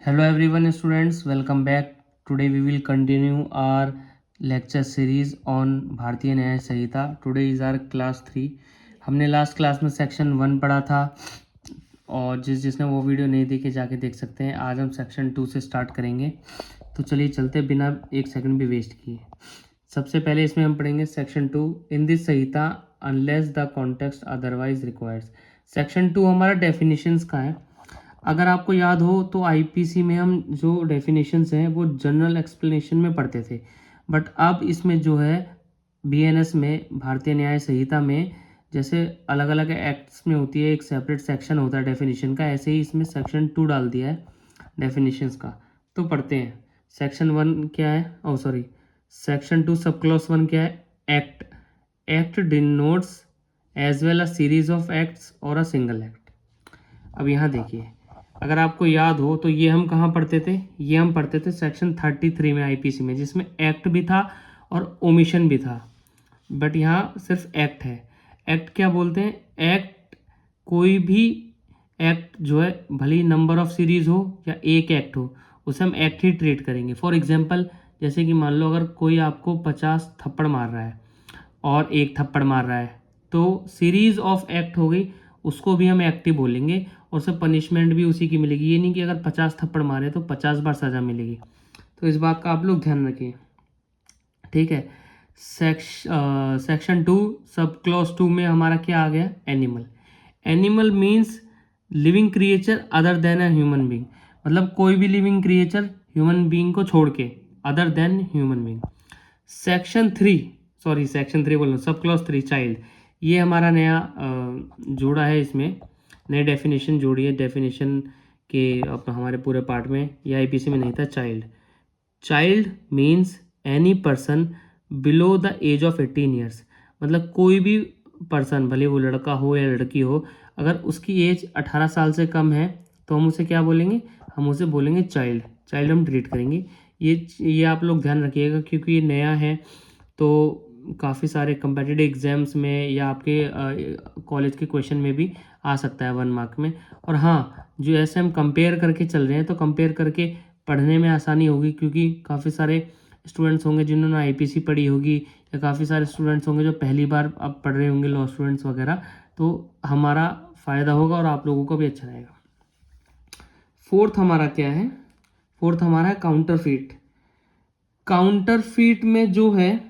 Hello everyone students, welcome back. Today we will continue our lecture series on भारतीय न्याय संहिता. Today is our class 3. हमने last class में section 1 पढ़ा था और जिसने वो वीडियो नहीं देखी जाके देख सकते हैं. आज हम सेक्शन 2 से स्टार्ट करेंगे. तो चलिए चलते बिना एक सेकंड भी वेस्ट किए. सबसे पहले इसमें हम पढ़ेंगे section 2. In this Samhita unless the context otherwise requires. Section 2 हमारा डेफिनेशंस का है. अगर आपको याद हो तो आईपीसी में हम जो डेफिनेशंस हैं वो जनरल एक्सप्लेनेशन में पढ़ते थे, बट अब इसमें जो है बीएनएस में भारतीय न्याय संहिता में जैसे अलग अलग एक्ट्स में होती है एक सेपरेट सेक्शन होता है डेफिनेशन का, ऐसे ही इसमें सेक्शन 2 डाल दिया है डेफिनेशंस का. तो पढ़ते हैं. सेक्शन 1 क्या है, सेक्शन 2 सब क्लॉज 1 क्या है? Act. Act denotes as well a series of acts और अ सिंगल एक्ट. अब यहाँ देखिए, अगर आपको याद हो तो ये हम कहाँ पढ़ते थे? ये हम पढ़ते थे सेक्शन 33 में आईपीसी में, जिसमें एक्ट भी था और ओमिशन भी था, बट यहाँ सिर्फ एक्ट है. एक्ट क्या बोलते हैं? एक्ट कोई भी एक्ट जो है भले ही नंबर ऑफ सीरीज हो या एक एक्ट हो, उसे हम एक्ट ही ट्रीट करेंगे. फॉर एग्जाम्पल, जैसे कि मान लो अगर कोई आपको 50 थप्पड़ मार रहा है और एक थप्पड़ मार रहा है, तो सीरीज ऑफ एक्ट हो गई, उसको भी हम एक्ट ही बोलेंगे और सब पनिशमेंट भी उसी की मिलेगी. ये नहीं कि अगर 50 थप्पड़ मारे तो 50 बार सज़ा मिलेगी. तो इस बात का आप लोग ध्यान रखिए, ठीक है. सेक्शन 2 सब क्लॉज 2 में हमारा क्या आ गया? Animal. Animal means living creature other than a human being. मतलब कोई भी लिविंग क्रिएचर ह्यूमन बींग को छोड़ के, other than human being. Section 3 बोल रहा हूँ, सब क्लॉज 3 चाइल्ड. ये हमारा नया जोड़ा है, इसमें नई डेफिनेशन जोड़ी है. डेफिनेशन के हमारे पूरे पार्ट में ये आईपीसी में नहीं था. Child. Child means any person below the age of 18 years. मतलब कोई भी पर्सन, भले वो लड़का हो या लड़की हो, अगर उसकी एज 18 साल से कम है तो हम उसे क्या बोलेंगे? हम उसे बोलेंगे चाइल्ड. चाइल्ड हम ट्रीट करेंगे. ये आप लोग ध्यान रखिएगा, क्योंकि ये नया है. तो काफ़ी सारे कम्पिटिटिव एग्जाम्स में या आपके कॉलेज के क्वेश्चन में भी आ सकता है 1 मार्क में. और हाँ, जो ऐसे हम कंपेयर करके चल रहे हैं तो कंपेयर करके पढ़ने में आसानी होगी, क्योंकि काफ़ी सारे स्टूडेंट्स होंगे जिन्होंने आईपीसी पढ़ी होगी, या काफ़ी सारे स्टूडेंट्स होंगे जो पहली बार अब पढ़ रहे होंगे, लॉ स्टूडेंट्स वगैरह. तो हमारा फ़ायदा होगा और आप लोगों को भी अच्छा रहेगा. फोर्थ हमारा क्या है? फोर्थ हमारा है काउंटरफीट. काउंटरफीट में जो है,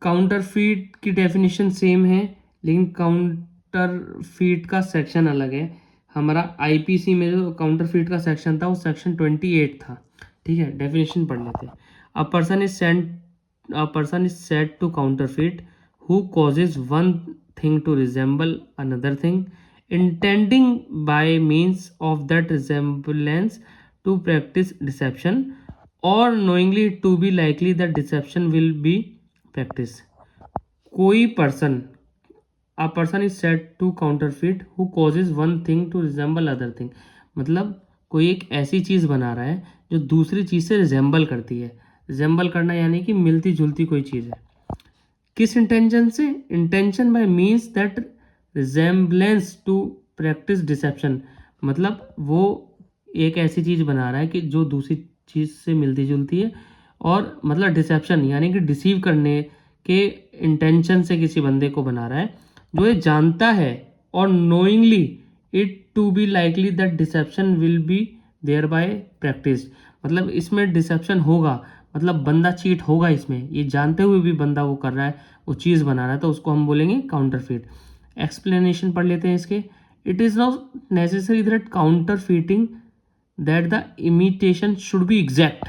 काउंटरफीट की डेफिनेशन सेम है, लेकिन काउंटरफीट का सेक्शन अलग है. हमारा आईपीसी में जो काउंटरफीट का सेक्शन था वो सेक्शन 28 था. ठीक है, डेफिनेशन पढ़ लेते हैं. A person is said to counterfeit who causes one thing to resemble another thing, intending by means of that resemblance to practice deception, or knowingly to be likely that deception will be practiced. कोई person, a person is said to counterfeit who causes one thing to resemble other thing. मतलब कोई एक ऐसी चीज़ बना रहा है जो दूसरी चीज़ से रिजेंबल करती है. रिजेंबल करना यानी कि मिलती जुलती कोई चीज़ है. किस इंटेंशन से? Intention by means that resemblance to practice deception. मतलब वो एक ऐसी चीज़ बना रहा है कि जो दूसरी चीज़ से मिलती जुलती है, और मतलब डिसेप्शन यानी कि डिसीव करने के इंटेंशन से किसी बंदे को बना रहा है, जो ये जानता है, और knowingly it to be likely that deception will be thereby practice. मतलब इसमें डिसेप्शन होगा, मतलब बंदा चीट होगा इसमें, ये जानते हुए भी बंदा वो कर रहा है, वो चीज़ बना रहा है, तो उसको हम बोलेंगे काउंटरफीट. एक्सप्लेनेशन पढ़ लेते हैं इसके. It is not necessary that counterfeiting that the imitation should be exact.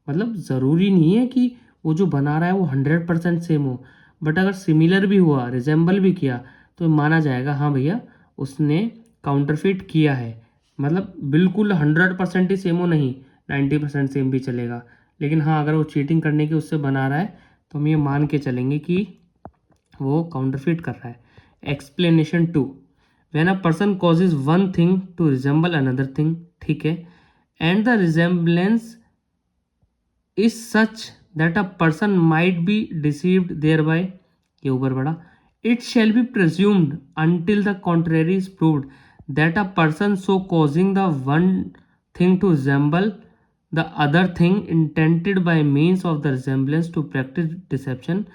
मतलब ज़रूरी नहीं है कि वो जो बना रहा है वो 100% सेम हो, बट अगर सिमिलर भी हुआ, रिजेंबल भी किया, तो माना जाएगा हाँ भैया उसने काउंटरफीट किया है. मतलब बिल्कुल 100% ही सेम हो नहीं, 90% सेम भी चलेगा, लेकिन हाँ अगर वो चीटिंग करने की उससे बना रहा है तो हम ये मान के चलेंगे कि वो काउंटरफीट कर रहा है. Explanation 2. When a person causes one thing to resemble another thing, ठीक है, and the resemblance is such that a person might be deceived thereby, ये ऊपर बढ़ा, it shall be presumed until the contrary is proved that a person so causing the one thing to resemble the other thing intended by means of the resemblance to practice deception,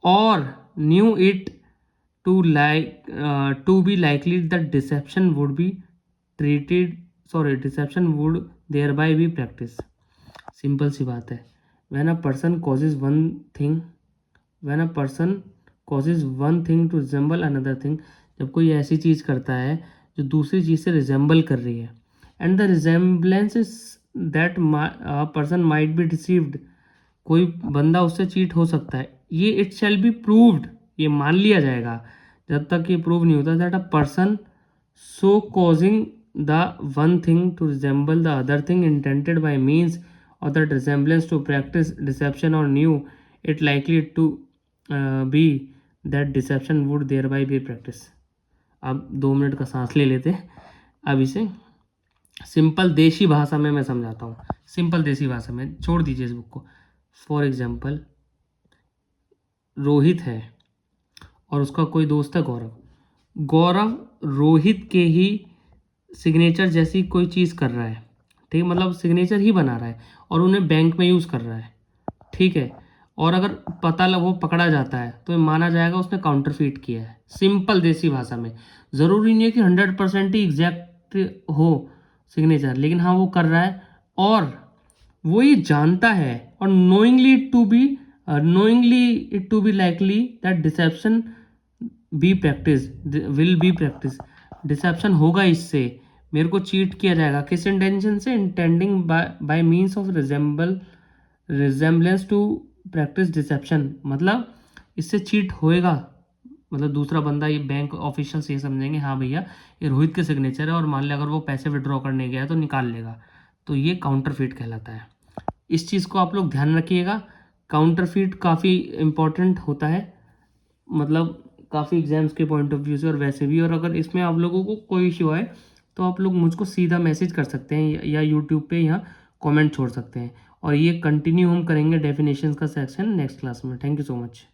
or knew it to be likely that deception would thereby be practiced. Simple सी बात है. when a person causes one thing when a person causes one thing to resemble another thing, जब कोई ऐसी चीज़ करता है जो दूसरी चीज़ से रिजेंबल कर रही है, and the resemblance is that person might be deceived, कोई बंदा उससे चीट हो सकता है, ये इट शैल बी प्रूव्ड, ये मान लिया जाएगा जब तक ये प्रूव नहीं होता that a person so causing the one thing to resemble the other thing intended by means of that resemblance to practice deception, or knew it likely to be that deception would thereby be practiced. अब 2 minute का सांस ले लेते हैं. अब इसे simple देशी भाषा में मैं समझाता हूँ. सिंपल देसी भाषा में, छोड़ दीजिए इस बुक को. फॉर एग्जाम्पल, रोहित है और उसका कोई दोस्त है गौरव रोहित के ही सिग्नेचर जैसी कोई चीज़ कर रहा है, ठीक है, मतलब सिग्नेचर ही बना रहा है और उन्हें बैंक में यूज़ कर रहा है, ठीक है, और अगर वो पकड़ा जाता है तो माना जाएगा उसने काउंटरफीट किया है. सिंपल देसी भाषा में, ज़रूरी नहीं है कि 100% ही एग्जैक्ट हो सिग्नेचर, लेकिन हाँ वो कर रहा है और वो ये जानता है, और knowingly it to be likely that deception will be practiced. Deception होगा, इससे मेरे को चीट किया जाएगा. किस इंटेंशन से? Intending by means of resemblance to practice deception, मतलब इससे चीट होएगा, मतलब दूसरा बंदा, ये बैंक ऑफिशियल्स ये समझेंगे हाँ भैया ये रोहित के सिग्नेचर है, और मान लिया अगर वो पैसे विड्रॉ करने गया तो निकाल लेगा, तो ये काउंटरफीट कहलाता है. इस चीज़ को आप लोग ध्यान रखिएगा. काउंटरफीट काफ़ी इम्पॉर्टेंट होता है, मतलब काफ़ी एग्जाम्स के पॉइंट ऑफ व्यू से और वैसे भी. और अगर इसमें आप लोगों को कोई इश्यू आए तो आप लोग मुझको सीधा मैसेज कर सकते हैं या यूट्यूब पे या कमेंट छोड़ सकते हैं. और ये कंटिन्यू हम करेंगे डेफिनेशंस का सेक्शन नेक्स्ट क्लास में. Thank you so much.